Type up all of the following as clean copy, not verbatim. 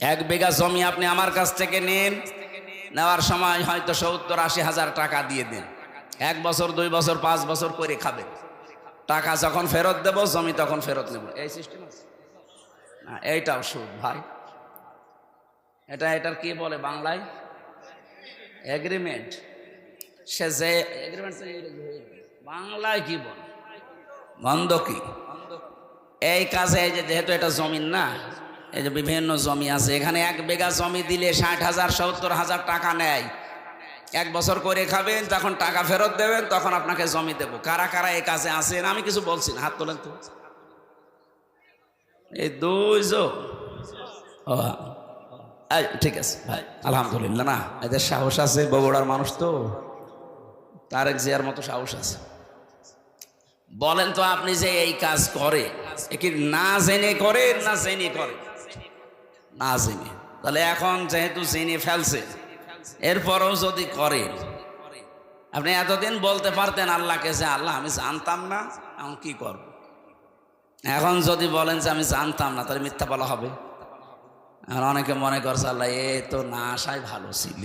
এক বিঘা জমি আপনি আমার কাছ থেকে নেন, নেওয়ার সময় হয়তো 70-80 হাজার টাকা দিয়ে দেন। 1 বছর 2 বছর 5 বছর করে খাবেন, টাকা যখন ফেরত দেব জমি তখন ফেরত নেব, এই সিস্টেম আছে না? এইটাও সুদ ভাই। এটার কি বলে বাংলায়? এগ্রিমেন্ট। সে যে এগ্রিমেন্ট বাংলায় কি বলে? বন্ধকি। এই কাজে এই যে যেহেতু এটা জমিন না, এই যে বিভিন্ন জমি আছে, এখানে 1 বিঘা জমি দিলে 60,000 70,000 টাকা নেয়। 1 বছর করে খাবেন, তখন টাকা ফেরত দেবেন, তখন আপনাকে জমি দেবো। কারা কারা এই কাজে আছেন আমি কিছু বলছি না, হাত তোলেন তো। এই 2 জন। ঠিক আছে ভাই, আলহামদুলিল্লাহ। না, এদের সাহস আছে, বগুড়ার মানুষ তো, তারেক জিয়ার মতো সাহস আছে। বলেন তো আপনি যে এই কাজ করে, কি না জেনে করে না জেনে করে? না জেনে। তাহলে এখন যেহেতু জেনে ফেলছে, এরপরও যদি করে, আপনি এতদিন বলতে পারতেন আল্লাহকে যে আল্লাহ আমি জানতাম না, এখন কি করব? এখন যদি বলেন যে আমি জানতাম না, তাহলে মিথ্যা বলা হবে। আর অনেকে মনে করছে আল্লাহ এ তো না আসাই ভালো ছিল।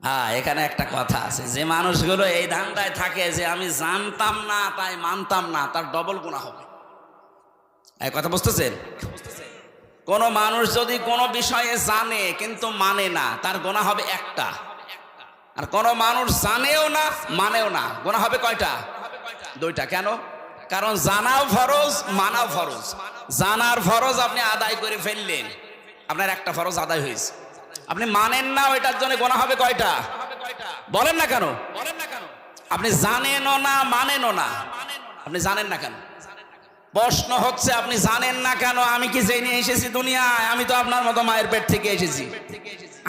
হ্যাঁ, এখানে একটা কথা আছে, যে মানুষগুলো এই ধান্দায় থাকে যে আমি জানতাম না তাই মানতাম না, তার ডবল গুনাহ হবে। এই কথা বুঝতেছেন? কোন মানুষ যদি কোনো বিষয়ে জানে কিন্তু মানে না, তার গুনাহ হবে একটা। আর কোন মানুষ জানেও না মানেও না, গুনাহ হবে কয়টা? 2টা। কেন? কারণ জানাও ফরজ, মানাও ফরজ। জানার ফরজ আপনি আদায় করে ফেললেন, আপনার একটা ফরজ আদায় হয়েছে। আপনি মানেন না, ওইটার জন্য গুনাহ হবে কয়টা? বলেন না কেন? আপনি জানেনও না মানেনও না, আপনি জানেন না কেন? প্রশ্ন হচ্ছে আপনি জানেন না কেন? আমি কি জেনে এসেছি দুনিয়ায়? আমি তো আপনার মতো মায়ের পেট থেকে এসেছি।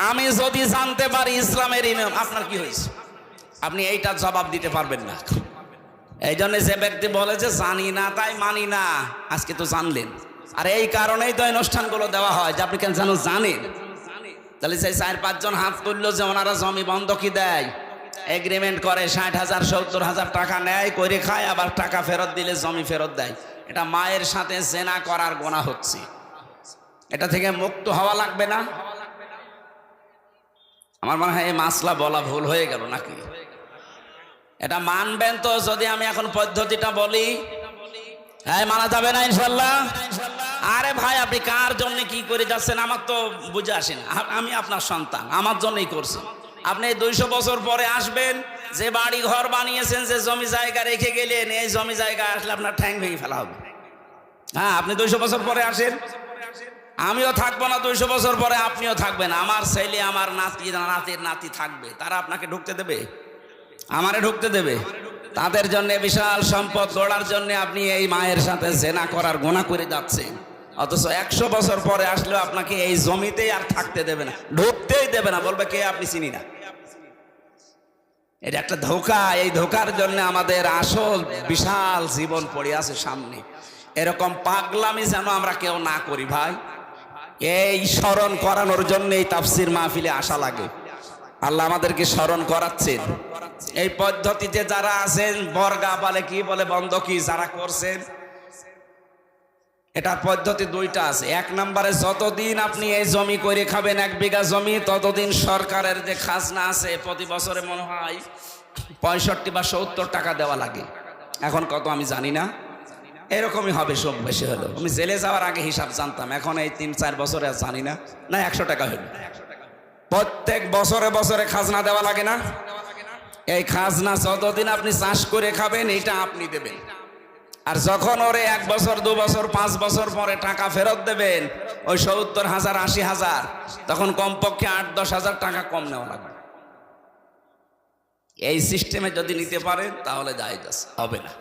আমি যদি জানতে পারি ইসলামের নিয়ম, আপনার কি হয়েছে? আপনি এইটার জবাব দিতে পারবেন না। এই জন্য যে ব্যক্তি বলে যে জানি না তাই মানি না, আজকে তো জানলেন। আর এই কারণেই তো অনুষ্ঠানগুলো দেওয়া হয় যে আপনি কেন জানেন। তাহলে সেই 4-5 জন হাত তুললো যে ওনারা জমি বন্ধকি দেয়, এগ্রিমেন্ট করে, 60,000 70,000 টাকা নেয়, করে খায়, আবার টাকা ফেরত দিলে জমি ফেরত দেয়। এটা মায়ের সাথে জেনা করার গুনাহ হচ্ছে। এটা থেকে মুক্ত হওয়া লাগবে না? আমার মনে হয় এই মাসলা বলা ভুল হয়ে গেল নাকি? এটা মানবেন তো? যদি আমি এখন পদ্ধতিটা বলি, হ্যাঁ মানা যাবে না ইনশাল্লাহ? আরে ভাই, আপনি কার জন্য কি করে যাচ্ছেন আমার তো বুঝে আসে না। আমি আপনার সন্তান, আমার জন্যই করছেন। আপনি 200 বছর পরে আসবেন, যে বাড়ি ঘর বানিয়েছেন, যে জমি জায়গা রেখে গেলেন, এই জমি জায়গা আসলে আপনার ঠ্যাং ভেঙে ফেলা হবে। হ্যাঁ, আপনি 200 বছর পরে আসেন, আমিও থাকবো না 200 বছর পরে, আপনিও থাকবেন। আমার ছেলে, আমার নাতি, নাতির নাতি থাকবে, তারা আপনাকে ঢুকতে দেবে? আমারে ঢুকতে দেবে? তাদের জন্য বিশাল সম্পদ গড়ার জন্য আপনি এই মায়ের সাথে জেনা করার গুনাহ করে যাচ্ছেন। অথচ 100 বছর পরে আসলেও আপনাকে এই জমিতেই আর থাকতে দেবে না, ঢুকতেই দেবে না, বলবে কে আপনি চিনি না। এটা একটা ধোঁকা। এই ধোঁকার জন্য আমাদের আসল বিশাল জীবন পড়ে আছে সামনে। এরকম পাগলামি যেন আমরা কেউ না করি ভাই। এই স্মরণ করানোর জন্য এই তাফসির মাহফিলে আসা লাগে। আল্লাহ আমাদেরকে স্মরণ করাচ্ছেন। এই পদ্ধতিতে যারা আছেন, বর্গা বলে কি বলে বন্ধকি যারা করছেন, এটা পদ্ধতি 2টা আছে। 1 নম্বরে যতদিন আপনি এই জমি করে খাবেন, 1 বিঘা জমি, ততদিন সরকারের যে খাজনা আছে প্রতি বছরে মনে হয় 65 বা 70 টাকা দেওয়া লাগে। এখন কত আমি জানি না, এরকমই হবে সব বেশি হলো। আমি জেলে যাওয়ার আগে হিসাব জানতাম, এখন এই 3-4 বছরে আর জানি না। 100 টাকা হলো। প্রত্যেক বছরে বছরে খাজনা দেওয়া লাগে না? এই খাজনা যতদিন আপনি চাষ করে খাবেন এটা আপনি দেবেন। আর যখন ওরে 1 বছর 2 বছর 5 বছর পরে টাকা ফেরত দেবেন, ওই 70,000 80,000, তখন কমপক্ষে 8-10 হাজার টাকা কম নেওয়া লাগবে। এই সিস্টেমে যদি নিতে পারেন তাহলে জায়েজ আছে, হবে না।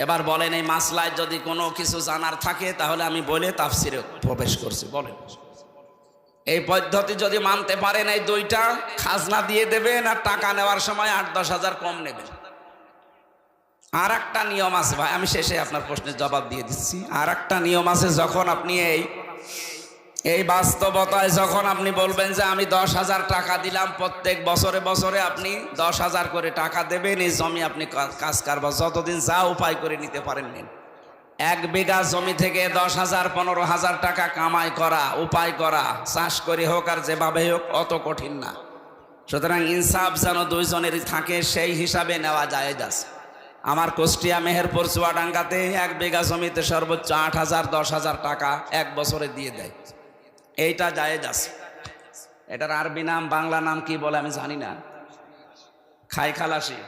এবার বলেন, এই মাসলায় যদি কোনো কিছু জানার থাকে তাহলে আমি বলে তাফসিরে প্রবেশ করছি। বলেন, এই পদ্ধতি যদি মানতে পারেন, এই 2টা খাজনা দিয়ে দেবেন আর টাকা নেওয়ার সময় 8-10 হাজার কম নেবেন। আর একটা নিয়ম আছে ভাই, আমি শেষে আপনার প্রশ্নের জবাব দিয়ে দিচ্ছি। আর একটা নিয়ম আছে, যখন আপনি এই বাস্তবতায় যখন আপনি বলবেন যে আমি 10,000 টাকা দিলাম, প্রত্যেক বছরে বছরে আপনি 10,000 করে টাকা দেবেন, এই জমি আপনি কাজ কারবার যতদিন যা উপায় করে নিতে পারেন নিন। 1 বিঘা জমি থেকে 10,000 15,000 টাকা কামাই করা, উপায় করা, চাষ করে হোক আর যেভাবে হোক অত কঠিন না। সুতরাং ইনসাফ যেন দুইজনেরই থাকে সেই হিসাবে নেওয়া জায়েজ আছে। আমার কুষ্টিয়া মেহেরপুর চুয়াডাঙ্গাতে 1 বিঘা জমিতে সর্বোচ্চ 8,000 10,000 টাকা 1 বছরে দিয়ে দেয়, এইটা জায়েজ আছে। এটার আরবি নাম বাংলা নাম কি বলে আমি জানি না, খাই খালাসি।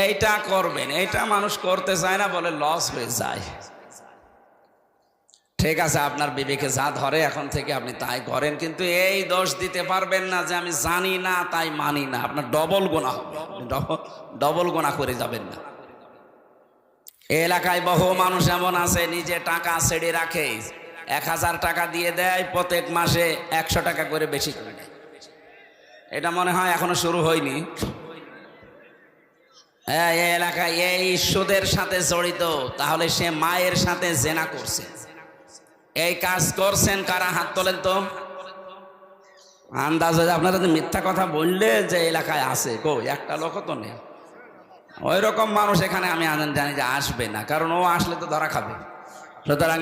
এইটা করবেন, এইটা মানুষ করতে চায় না বলে লস হয়ে যায়। ঠিক আছে, আপনার বিবেকে যা ধরে এখন থেকে আপনি তাই করেন, কিন্তু এই দোষ দিতে পারবেন না যে আমি জানি না তাই মানি না। আপনার ডবল গুনাহ হবে, ডবল গুনাহ করে যাবেন না। এই এলাকায় বহু মানুষ এমন আছে নিজে টাকা ছেড়ে রাখে, 1,000 টাকা দিয়ে দেয়, প্রত্যেক মাসে 100 টাকা করে বেশি করে দেয়। এটা মনে হয় এখনো শুরু হয়নি। এই এলাকায় এই সুদের সাথে জড়িত, তাহলে সে মায়ের সাথে জেনা করছে। এই কাজ করছেন কারা, হাত তোলেন তো। আন্দাজে আপনারা মিথ্যা কথা বললে যে এলাকায় আছে, কই একটা লোক তো নেই। ওই রকম মানুষ এখানে আমি জানি যে আসবে না, কারণ ও আসলে তো ধরা খাবে। সুতরাং